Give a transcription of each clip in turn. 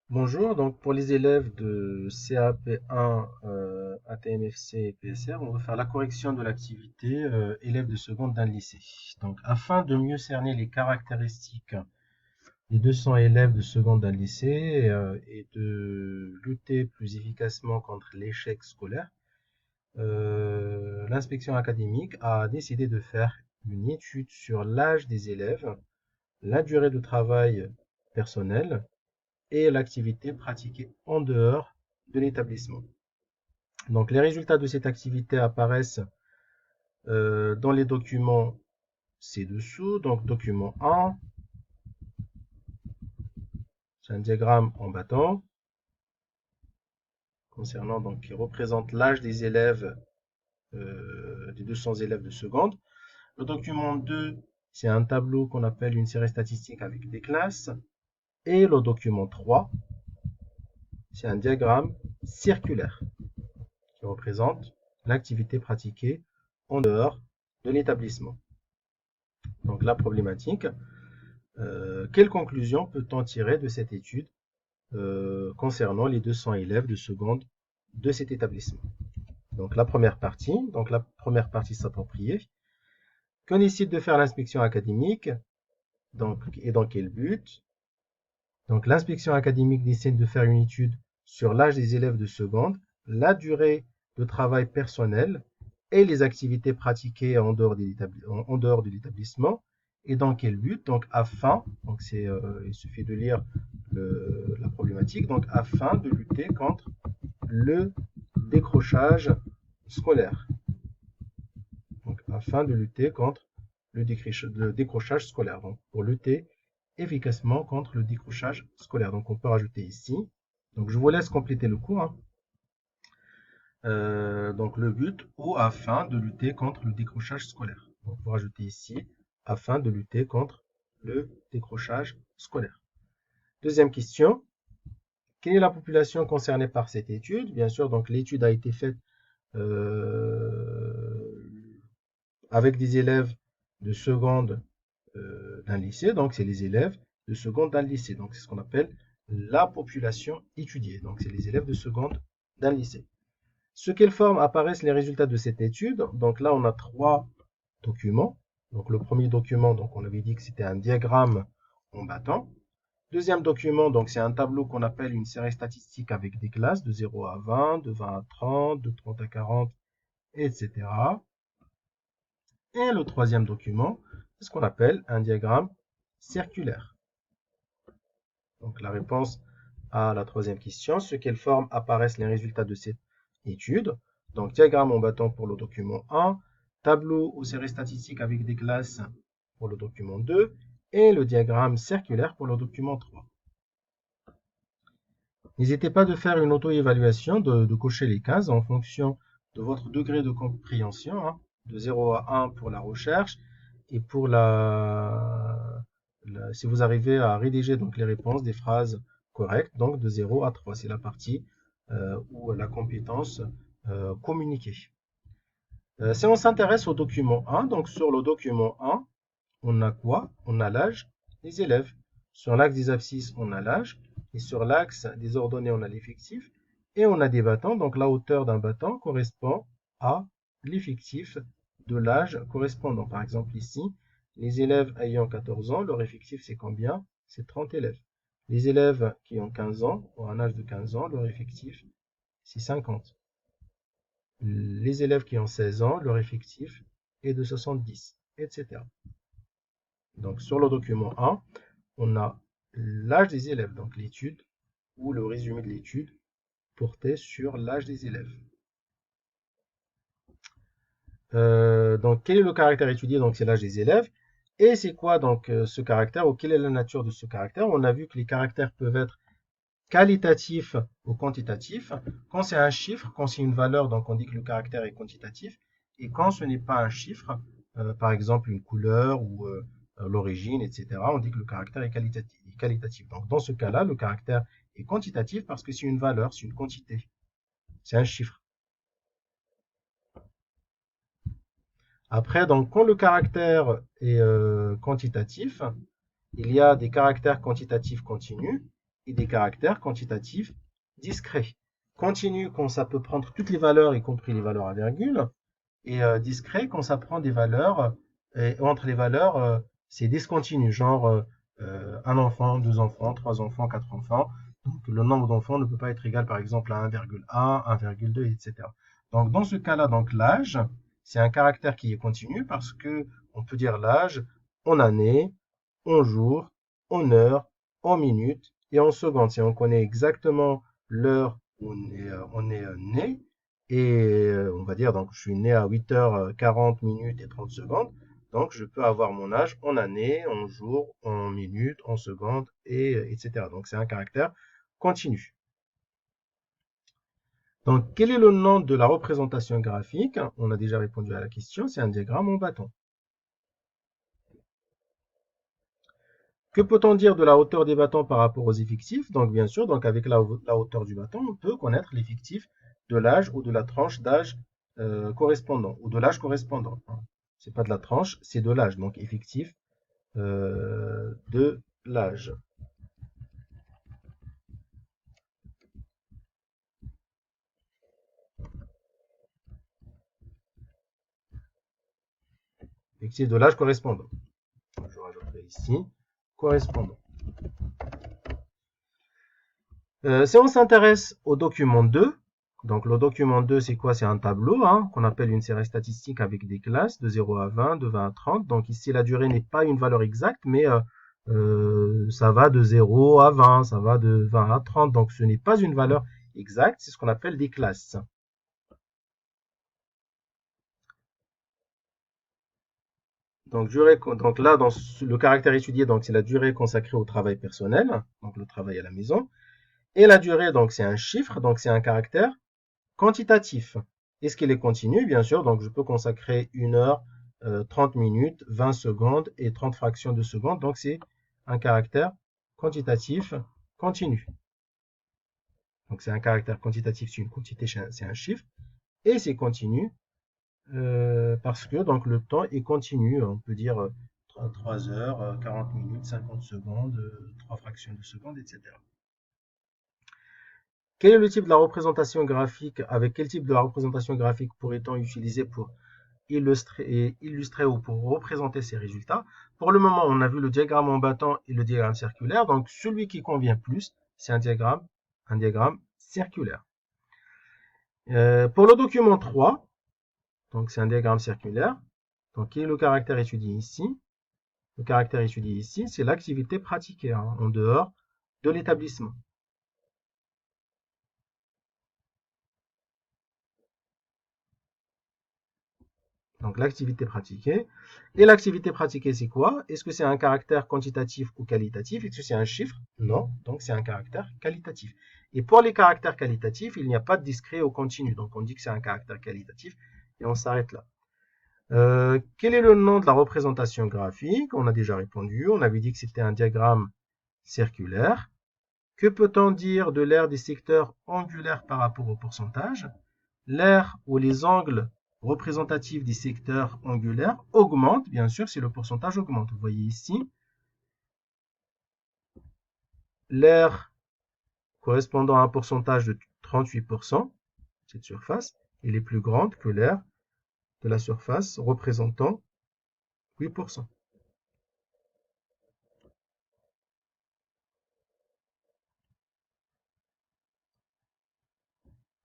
Bonjour, donc pour les élèves de CAP1, ATMFC et PSR, on va faire la correction de l'activité élèves de seconde d'un lycée. Donc afin de mieux cerner les caractéristiques des 200 élèves de seconde d'un lycée et de lutter plus efficacement contre l'échec scolaire, l'inspection académique a décidé de faire une étude sur l'âge des élèves, la durée de travail personnel, et l'activité pratiquée en dehors de l'établissement. Donc les résultats de cette activité apparaissent dans les documents ci-dessous. Donc document 1, c'est un diagramme en bâton concernant donc qui représente l'âge des élèves des 200 élèves de seconde. Le document 2, c'est un tableau qu'on appelle une série statistique avec des classes. Et le document 3, c'est un diagramme circulaire qui représente l'activité pratiquée en dehors de l'établissement. Donc la problématique, quelle conclusion peut-on tirer de cette étude concernant les 200 élèves de seconde de cet établissement? Donc la première partie s'approprier. Qu'on décide de faire l'inspection académique, donc, et dans quel but? Donc l'inspection académique décide de faire une étude sur l'âge des élèves de seconde, la durée de travail personnel et les activités pratiquées en dehors de l'établissement. Et dans quel but? Donc afin, donc il suffit de lire la problématique, donc afin de lutter contre le décrochage scolaire. Donc afin de lutter contre le décrochage scolaire. Donc pour lutter efficacement contre le décrochage scolaire. Donc on peut rajouter ici. Donc je vous laisse compléter le cours, hein. Donc le but ou afin de lutter contre le décrochage scolaire. Donc pour ajouter ici, afin de lutter contre le décrochage scolaire. Deuxième question, quelle est la population concernée par cette étude? Bien sûr, donc l'étude a été faite avec des élèves de seconde d'un lycée, donc c'est les élèves de seconde d'un lycée. Donc c'est ce qu'on appelle la population étudiée. Donc c'est les élèves de seconde d'un lycée. Sous quelle forme apparaissent les résultats de cette étude? Donc là, on a trois documents. Donc le premier document, donc on avait dit que c'était un diagramme en bâton. Deuxième document, donc c'est un tableau qu'on appelle une série statistique avec des classes de 0 à 20, de 20 à 30, de 30 à 40, etc. Et le troisième document, c'est ce qu'on appelle un diagramme circulaire. Donc la réponse à la troisième question, sous quelle forme apparaissent les résultats de cette étude? Donc diagramme en bâton pour le document 1, tableau ou série statistique avec des classes pour le document 2 et le diagramme circulaire pour le document 3. N'hésitez pas de faire une auto-évaluation, de cocher les cases en fonction de votre degré de compréhension, hein, de 0 à 1 pour la recherche et pour si vous arrivez à rédiger donc les réponses des phrases correctes, donc de 0 à 3, c'est la partie où la compétence communiquée. Si on s'intéresse au document 1, donc sur le document 1, on a quoi? On a l'âge des élèves. Sur l'axe des abscisses, on a l'âge. Et sur l'axe des ordonnées, on a l'effectif. Et on a des bâtons. Donc la hauteur d'un bâton correspond à l'effectif de l'âge correspondant. Par exemple ici, les élèves ayant 14 ans, leur effectif c'est combien? C'est 30 élèves. Les élèves qui ont 15 ans, ou un âge de 15 ans, leur effectif c'est 50. Les élèves qui ont 16 ans, leur effectif est de 70, etc. Donc sur le document 1, on a l'âge des élèves, donc l'étude ou le résumé de l'étude portait sur l'âge des élèves. Donc quel est le caractère étudié? Donc c'est l'âge des élèves. Et c'est quoi donc ce caractère ou quelle est la nature de ce caractère? On a vu que les caractères peuvent être qualitatifs ou quantitatifs. Quand c'est un chiffre, quand c'est une valeur, donc on dit que le caractère est quantitatif. Et quand ce n'est pas un chiffre, par exemple une couleur ou l'origine, etc., on dit que le caractère est qualitatif. Donc dans ce cas-là, le caractère est quantitatif parce que c'est une valeur, c'est une quantité, c'est un chiffre. Après, donc quand le caractère est quantitatif, il y a des caractères quantitatifs continus et des caractères quantitatifs discrets. Continu quand ça peut prendre toutes les valeurs, y compris les valeurs à virgule, et discret quand ça prend des valeurs, et entre les valeurs, c'est discontinu, genre un enfant, deux enfants, trois enfants, quatre enfants. Donc le nombre d'enfants ne peut pas être égal par exemple à 1,1, 1,2, etc. Donc dans ce cas-là, donc l'âge, c'est un caractère qui est continu parce que on peut dire l'âge en années, en jours, en heures, en minutes et en secondes. Si on connaît exactement l'heure où on est né, et on va dire, donc je suis né à 8h40 minutes et 30 secondes, donc je peux avoir mon âge en années, en jours, en minutes, en secondes, et etc. Donc c'est un caractère continu. Donc quel est le nom de la représentation graphique? On a déjà répondu à la question, c'est un diagramme en bâton. Que peut-on dire de la hauteur des bâtons par rapport aux effectifs? Donc bien sûr, donc avec la hauteur du bâton, on peut connaître l'effectif de l'âge ou de la tranche d'âge correspondant, ou de l'âge correspondant. C'est pas de la tranche, c'est de l'âge, donc effectif de l'âge. Effectif de l'âge correspondant. Je rajouterai ici correspondant. Si on s'intéresse au document 2, donc le document 2, c'est quoi? C'est un tableau qu'on appelle une série statistique avec des classes de 0 à 20, de 20 à 30. Donc ici, la durée n'est pas une valeur exacte, mais ça va de 0 à 20, ça va de 20 à 30. Donc ce n'est pas une valeur exacte, c'est ce qu'on appelle des classes. Donc, donc là, dans le caractère étudié, donc c'est la durée consacrée au travail personnel, donc le travail à la maison. Et la durée, donc c'est un chiffre, donc c'est un caractère quantitatif. Est-ce qu'il est continu? Bien sûr, donc je peux consacrer 1 heure, 30 minutes, 20 secondes et 30 fractions de seconde. Donc c'est un caractère quantitatif continu. Donc c'est un caractère quantitatif, c'est une quantité, c'est un chiffre. Et c'est continu parce que donc le temps est continu. On peut dire 3 heures, 40 minutes, 50 secondes, 3 fractions de seconde, etc. Quel est le type de la représentation graphique? Avec quel type de la représentation graphique pourrait-on utiliser pour illustrer ou pour représenter ces résultats? Pour le moment, on a vu le diagramme en bâton et le diagramme circulaire. Donc, celui qui convient plus, c'est un diagramme circulaire. Pour le document 3, donc c'est un diagramme circulaire. Donc, quel est le caractère étudié ici? Le caractère étudié ici, c'est l'activité pratiquée en dehors de l'établissement. Donc l'activité pratiquée. Et l'activité pratiquée, c'est quoi? Est-ce que c'est un caractère quantitatif ou qualitatif? Est-ce que c'est un chiffre? Non, donc c'est un caractère qualitatif. Et pour les caractères qualitatifs, il n'y a pas de discret ou continu. Donc on dit que c'est un caractère qualitatif et on s'arrête là. Quel est le nom de la représentation graphique? On a déjà répondu. On avait dit que c'était un diagramme circulaire. Que peut-on dire de l'aire des secteurs angulaires par rapport au pourcentage? L'aire ou les angles représentatifs des secteurs angulaires augmentent, bien sûr, si le pourcentage augmente. Vous voyez ici, l'aire correspondant à un pourcentage de 38%, cette surface, elle est plus grande que l'aire de la surface représentant 8%.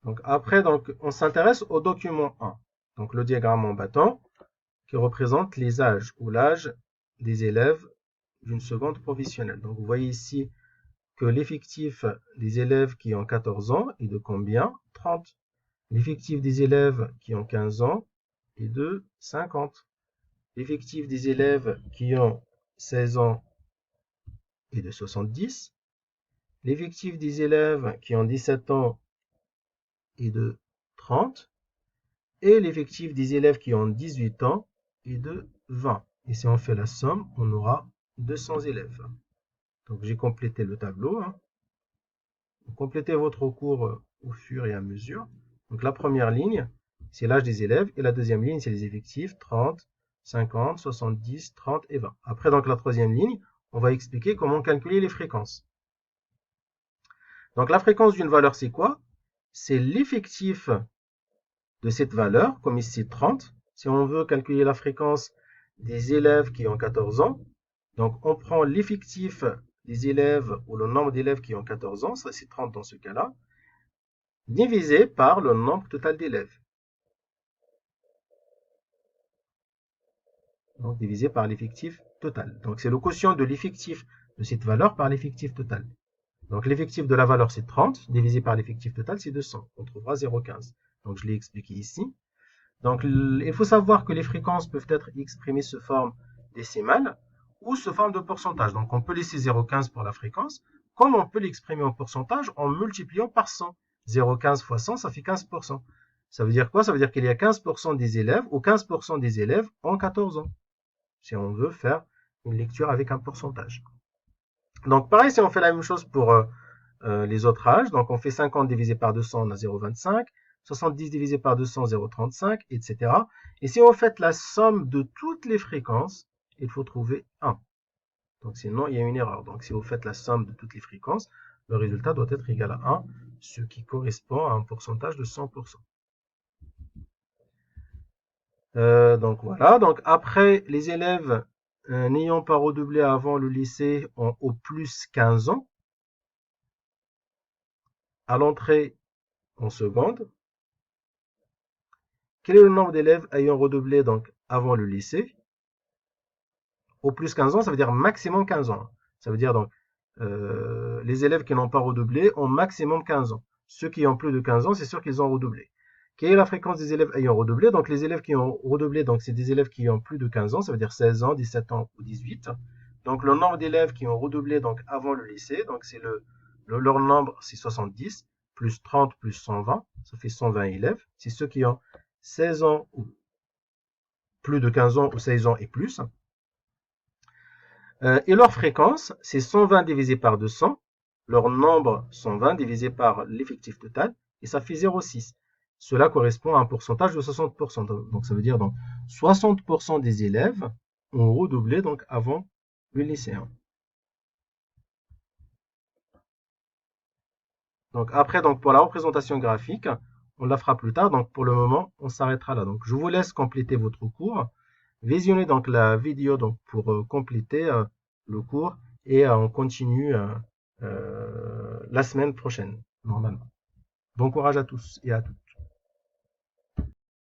Donc après, donc, on s'intéresse au document 1. Donc le diagramme en bâton qui représente les âges ou l'âge des élèves d'une seconde professionnelle. Donc vous voyez ici que l'effectif des élèves qui ont 14 ans est de combien? 30. L'effectif des élèves qui ont 15 ans est de 50. L'effectif des élèves qui ont 16 ans est de 70. L'effectif des élèves qui ont 17 ans est de 30. Et l'effectif des élèves qui ont 18 ans est de 20. Et si on fait la somme, on aura 200 élèves. Donc j'ai complété le tableau. Vous complétez votre cours au fur et à mesure. Donc la première ligne, c'est l'âge des élèves. Et la deuxième ligne, c'est les effectifs 30, 50, 70, 30 et 20. Après, donc la troisième ligne, on va expliquer comment calculer les fréquences. Donc la fréquence d'une valeur, c'est quoi? C'est l'effectif de cette valeur, comme ici 30. Si on veut calculer la fréquence des élèves qui ont 14 ans, donc on prend l'effectif des élèves ou le nombre d'élèves qui ont 14 ans, ça c'est 30 dans ce cas-là, divisé par le nombre total d'élèves. Donc divisé par l'effectif total. Donc c'est le quotient de l'effectif de cette valeur par l'effectif total. Donc l'effectif de la valeur c'est 30, divisé par l'effectif total c'est 200. On trouvera 0,15. Donc je l'ai expliqué ici. Donc il faut savoir que les fréquences peuvent être exprimées sous forme décimale ou sous forme de pourcentage. Donc on peut laisser 0,15 pour la fréquence, comme on peut l'exprimer en pourcentage en multipliant par 100. 0,15 fois 100, ça fait 15%. Ça veut dire quoi? Ça veut dire qu'il y a 15% des élèves ou 15% des élèves en 14 ans. Si on veut faire une lecture avec un pourcentage. Donc pareil, si on fait la même chose pour les autres âges, donc on fait 50 divisé par 200, on a 0,25, 70 divisé par 200, 0,35, etc. Et si on fait la somme de toutes les fréquences, il faut trouver 1. Donc sinon, il y a une erreur. Donc si vous faites la somme de toutes les fréquences, le résultat doit être égal à 1, ce qui correspond à un pourcentage de 100%. Donc voilà, donc après, les élèves n'ayant pas redoublé avant le lycée ont au plus 15 ans. À l'entrée en seconde, quel est le nombre d'élèves ayant redoublé donc avant le lycée? Au plus 15 ans, ça veut dire maximum 15 ans. Ça veut dire donc les élèves qui n'ont pas redoublé ont maximum 15 ans. Ceux qui ont plus de 15 ans, c'est sûr qu'ils ont redoublé. Quelle est la fréquence des élèves ayant redoublé? Donc les élèves qui ont redoublé, donc c'est des élèves qui ont plus de 15 ans, ça veut dire 16 ans, 17 ans ou 18. Donc le nombre d'élèves qui ont redoublé donc avant le lycée, donc c'est leur nombre, c'est 70, plus 30 plus 120, ça fait 120 élèves. C'est ceux qui ont 16 ans ou plus de 15 ans ou 16 ans et plus. Et leur fréquence, c'est 120 divisé par 200. Leur nombre, 120 divisé par l'effectif total, et ça fait 0,6. Cela correspond à un pourcentage de 60%. Donc ça veut dire donc 60% des élèves ont redoublé donc avant le lycéen. Donc après, donc pour la représentation graphique, on la fera plus tard. Donc pour le moment, on s'arrêtera là. Donc je vous laisse compléter votre cours. Visionnez donc la vidéo donc pour compléter le cours et on continue la semaine prochaine, normalement. Bon courage à tous et à toutes.